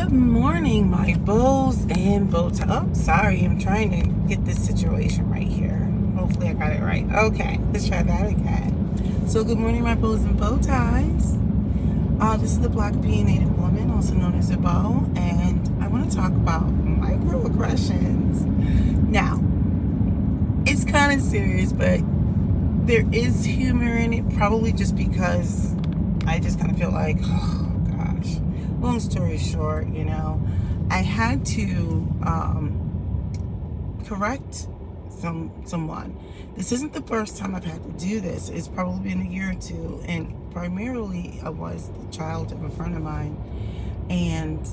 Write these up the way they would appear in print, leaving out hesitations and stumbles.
Good morning, my bows and bow tie. Oh, sorry, I'm trying to get this situation right here. Hopefully I got it right. Okay, let's try that again. So good morning, my bows and bow ties. This is the Black Opinionated woman, also known as a bow, and I want to talk about microaggressions. Now, it's kind of serious, but there is humor in it, probably just because I just kind of feel like, oh gosh, long story short, I had to correct someone. This isn't the first time I've had to do this. It's probably been a year or two, and primarily I was the child of a friend of mine, and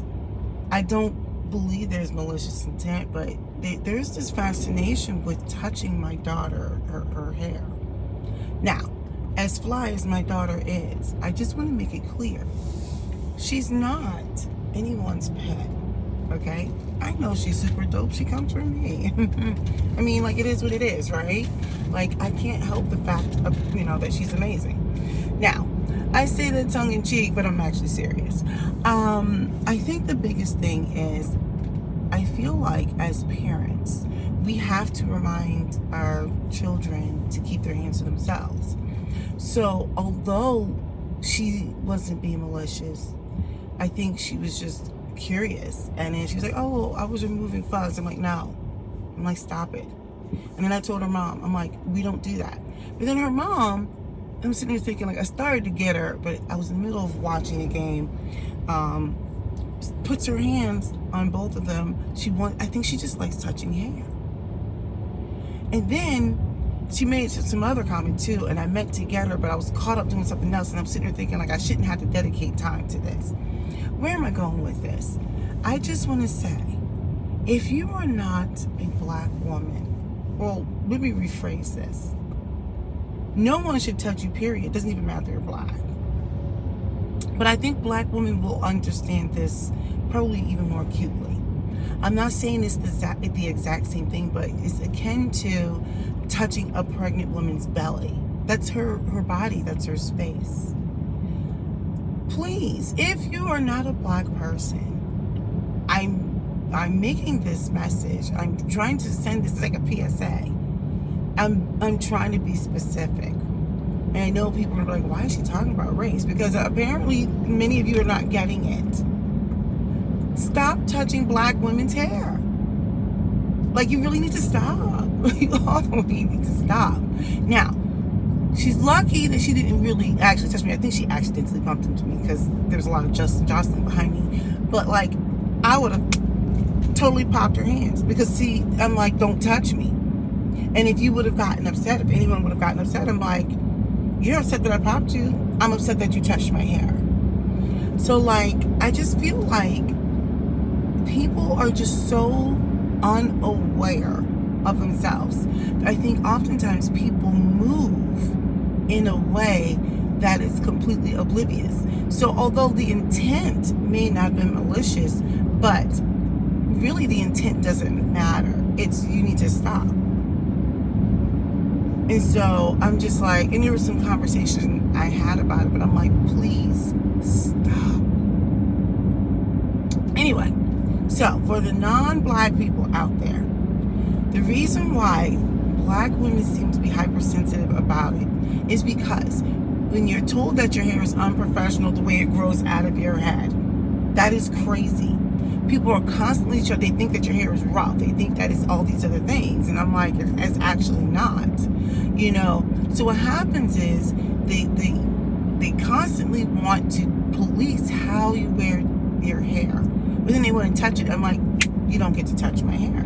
I don't believe there's malicious intent, but there's this fascination with touching my daughter, her hair. Now, as fly as my daughter is, I just want to make it clear, she's not anyone's pet, okay? I know she's super dope. She comes from me. I mean, like, it is what it is, right? Like, I can't help the fact of, that she's amazing. Now, I say that tongue-in-cheek, but I'm actually serious. I think the biggest thing is, I feel like as parents, we have to remind our children to keep their hands to themselves. So although she wasn't being malicious, I think she was just curious. And then she was like, oh, I was removing fuzz. I'm like, no. I'm like, stop it. And then I told her mom, I'm like, we don't do that. But then her mom, I'm sitting here thinking, like, I started to get her, but I was in the middle of watching a game, puts her hands on both of them. I think she just likes touching hair. And then she made some other comment too, and I meant to get her, but I was caught up doing something else, and I'm sitting here thinking, like, I shouldn't have to dedicate time to this. Where am I going with this? I just want to say, if you are not a black woman, well, let me rephrase this. No one should touch you, period. It doesn't even matter if you're black. But I think black women will understand this probably even more acutely. I'm not saying it's the exact same thing, but it's akin to touching a pregnant woman's belly. That's her body, that's her space. Please, if you are not a black person, I'm making this message. I'm trying to send this like a PSA. I'm trying to be specific. And I know people are like, why is she talking about race? Because apparently many of you are not getting it. Stop touching black women's hair. Like, you really need to stop. You all need to stop. Now, she's lucky that she didn't really actually touch me. I think she accidentally bumped into me because there was a lot of jostling behind me. But, like, I would have totally popped her hands. Because, see, I'm like, don't touch me. And if you would have gotten upset, if anyone would have gotten upset, I'm like, you're upset that I popped you. I'm upset that you touched my hair. So, like, I just feel like people are just so unaware of themselves. I think oftentimes people move in a way that is completely oblivious. So although the intent may not have been malicious, but really the intent doesn't matter. It's, you need to stop. And so I'm just like, and there was some conversation I had about it, but I'm like, please stop. Anyway, so for the non-black people out there, the reason why black women seem to be hypersensitive about it is because when you're told that your hair is unprofessional the way it grows out of your head, that is crazy. People are constantly sure they think that your hair is rough. They think that it's all these other things. And I'm like, it's actually not. So what happens is they constantly want to police how you wear your hair. But then they want to touch it. I'm like, you don't get to touch my hair.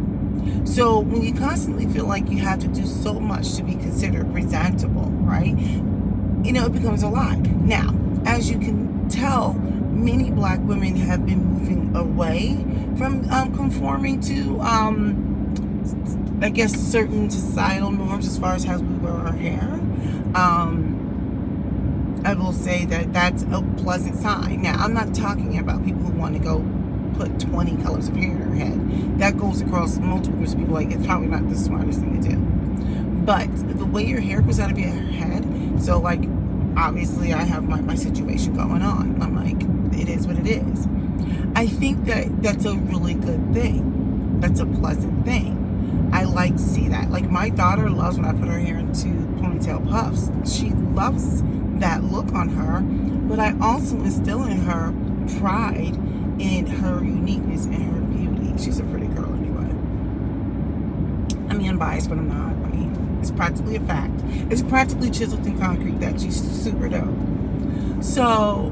So when you constantly feel like you have to do so much to be considered presentable, right? It becomes a lot. Now, as you can tell, many black women have been moving away from conforming to, I guess, certain societal norms as far as how we wear our hair. I will say that that's a pleasant sign. Now, I'm not talking about people who want to go put 20 colors of hair in her head. That goes across multiple groups of people. Like, it's probably not the smartest thing to do. But the way your hair goes out of your head, so, like, obviously I have my situation going on. I'm like, it is what it is. I think that that's a really good thing. That's a pleasant thing. I like to see that. Like, my daughter loves when I put her hair into ponytail puffs. She loves that look on her, but I also instill in her pride in her uniqueness and her beauty. She's a pretty girl anyway. I mean, I'm biased, but I'm not. I mean, it's practically a fact. It's practically chiseled in concrete that she's super dope. So,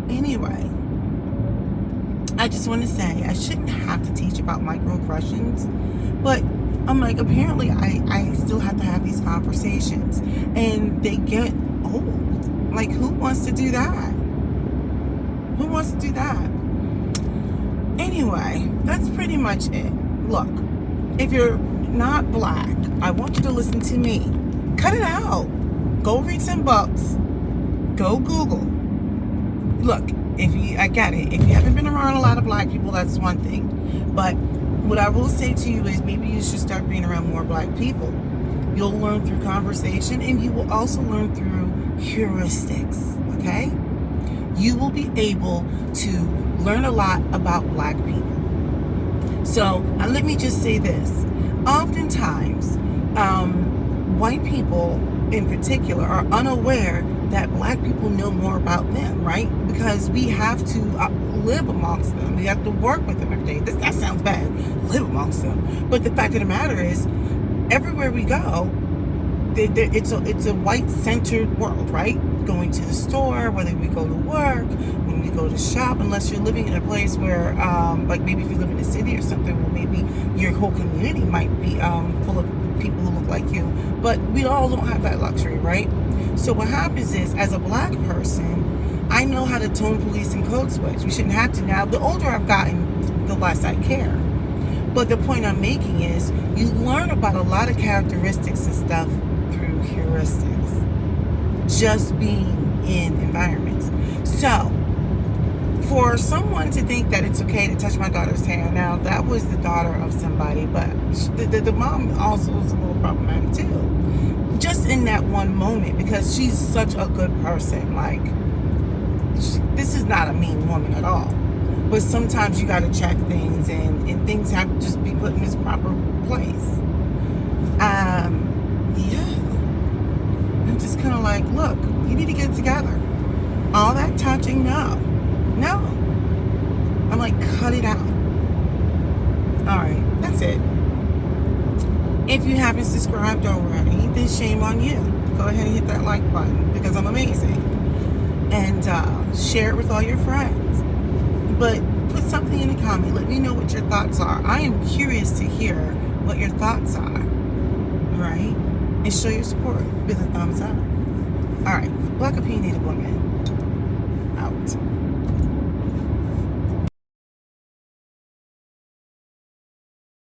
anyway, I just want to say I shouldn't have to teach about microaggressions, but I'm like, apparently I still have to have these conversations, and they get old. Like, who wants to do that? Who wants to do that? Anyway, that's pretty much it. Look, if you're not black, I want you to listen to me. Cut it out. Go read some books. Go Google. Look, I get it. If you haven't been around a lot of black people, that's one thing. But what I will say to you is maybe you should start being around more black people. You'll learn through conversation, and you will also learn through heuristics, okay? You will be able to learn a lot about black people. So let me just say this. Oftentimes, white people in particular are unaware that black people know more about them, right? Because we have to live amongst them. We have to work with them every day. That sounds bad, live amongst them. But the fact of the matter is, everywhere we go, it's a white-centered world, right? Going to the store, whether we go to work, when we go to shop, unless you're living in a place where, like maybe if you live in a city or something, where maybe your whole community might be full of people who look like you. But we all don't have that luxury, right? So what happens is, as a black person, I know how to tone police and code switch. We shouldn't have to now. The older I've gotten, the less I care. But the point I'm making is, you learn about a lot of characteristics and stuff through heuristics, just being in environments. So, for someone to think that it's okay to touch my daughter's hair, now that was the daughter of somebody, but the mom also was a little problematic too. Just in that one moment, because she's such a good person. Like, this is not a mean woman at all. But sometimes you got to check things, and things have to just be put in its proper place. Yeah. I'm just kind of like, look, you need to get together. All that touching, no. I'm like, cut it out. All right, that's it. If you haven't subscribed already, then shame on you. Go ahead and hit that like button, because I'm amazing. And share it with all your friends. But put something in the comment. Let me know what your thoughts are. I am curious to hear what your thoughts are. All right? And show your support with a thumbs up. All right. Black Opinionated Woman. Out.